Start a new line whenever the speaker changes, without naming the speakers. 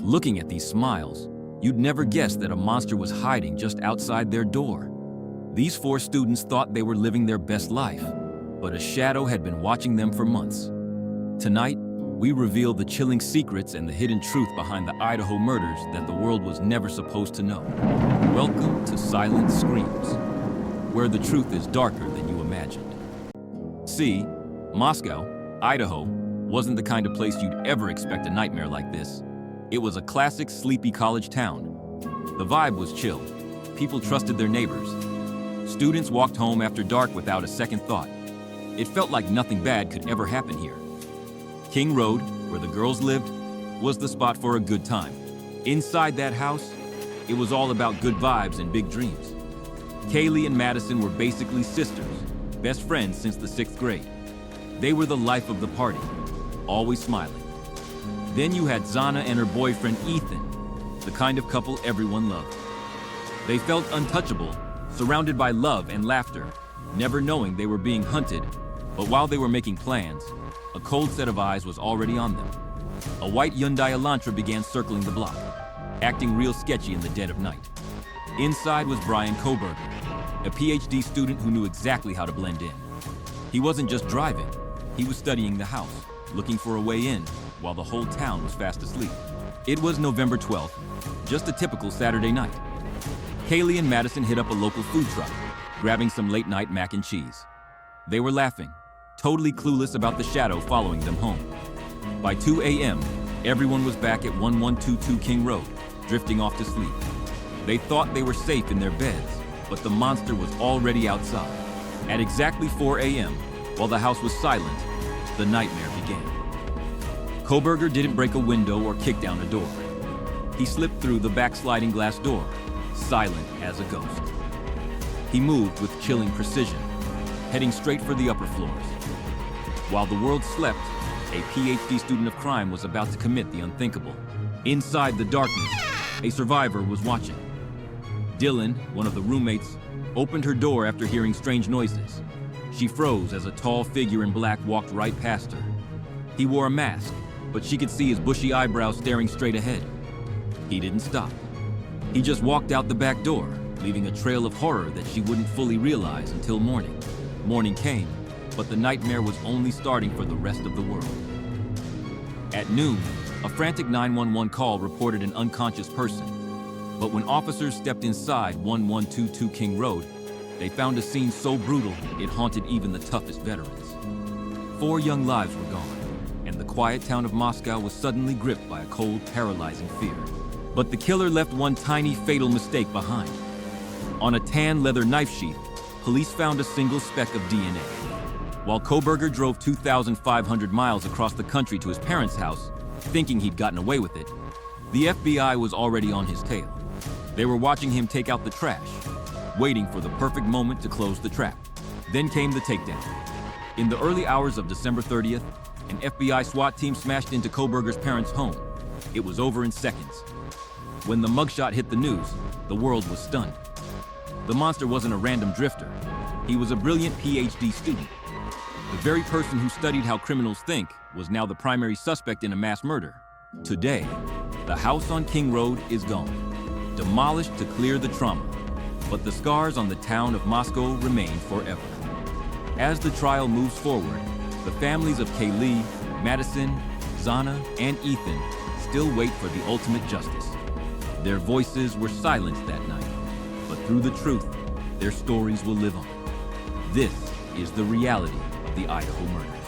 Looking at these smiles, you'd never guess that a monster was hiding just outside their door. These 4 students thought they were living their best life, but a shadow had been watching them for months. Tonight, we reveal the chilling secrets and the hidden truth behind the Idaho murders that the world was never supposed to know. Welcome to Silent Screams, where the truth is darker than you imagined. See, Moscow, Idaho, wasn't the kind of place you'd ever expect a nightmare like this. It was a classic sleepy college town. The vibe was chill. People trusted their neighbors. Students walked home after dark without a second thought. It felt like nothing bad could ever happen here. King Road, where the girls lived, was the spot for a good time. Inside that house, it was all about good vibes and big dreams. Kaylee and Madison were basically sisters, best friends since the 6th grade. They were the life of the party, always smiling. Then you had Xana and her boyfriend Ethan, the kind of couple everyone loved. They felt untouchable, surrounded by love and laughter, never knowing they were being hunted. But while they were making plans, a cold set of eyes was already on them. A white Hyundai Elantra began circling the block, acting real sketchy in the dead of night. Inside was Bryan Kohberger, a PhD student who knew exactly how to blend in. He wasn't just driving, he was studying the house, looking for a way in, while the whole town was fast asleep. It was November 12th, just a typical Saturday night. Kaylee and Madison hit up a local food truck, grabbing some late-night mac and cheese. They were laughing, totally clueless about the shadow following them home. By 2 a.m., everyone was back at 1122 King Road, drifting off to sleep. They thought they were safe in their beds, but the monster was already outside. At exactly 4 a.m., while the house was silent, the nightmare began. Kohberger didn't break a window or kick down a door. He slipped through the back sliding glass door, silent as a ghost. He moved with chilling precision, heading straight for the upper floors. While the world slept, a PhD student of crime was about to commit the unthinkable. Inside the darkness, a survivor was watching. Dylan, one of the roommates, opened her door after hearing strange noises. She froze as a tall figure in black walked right past her. He wore a mask, but she could see his bushy eyebrows staring straight ahead. He didn't stop. He just walked out the back door, leaving a trail of horror that she wouldn't fully realize until morning. Morning came, but the nightmare was only starting for the rest of the world. At noon, a frantic 911 call reported an unconscious person. But when officers stepped inside 1122 King Road, they found a scene so brutal it haunted even the toughest veterans. 4 young lives were gone, and the quiet town of Moscow was suddenly gripped by a cold, paralyzing fear. But the killer left one tiny, fatal mistake behind. On a tan leather knife sheath, police found a single speck of DNA. While Kohberger drove 2,500 miles across the country to his parents' house, thinking he'd gotten away with it, the FBI was already on his tail. They were watching him take out the trash, waiting for the perfect moment to close the trap. Then came the takedown. In the early hours of December 30th, an FBI SWAT team smashed into Kohberger's parents' home. It was over in seconds. When the mugshot hit the news, the world was stunned. The monster wasn't a random drifter. He was a brilliant PhD student. The very person who studied how criminals think was now the primary suspect in a mass murder. Today, the house on King Road is gone, demolished to clear the trauma. But the scars on the town of Moscow remain forever. As the trial moves forward, the families of Kaylee, Madison, Xana, and Ethan still wait for the ultimate justice. Their voices were silenced that night, but through the truth, their stories will live on. This is the reality of the Idaho murders.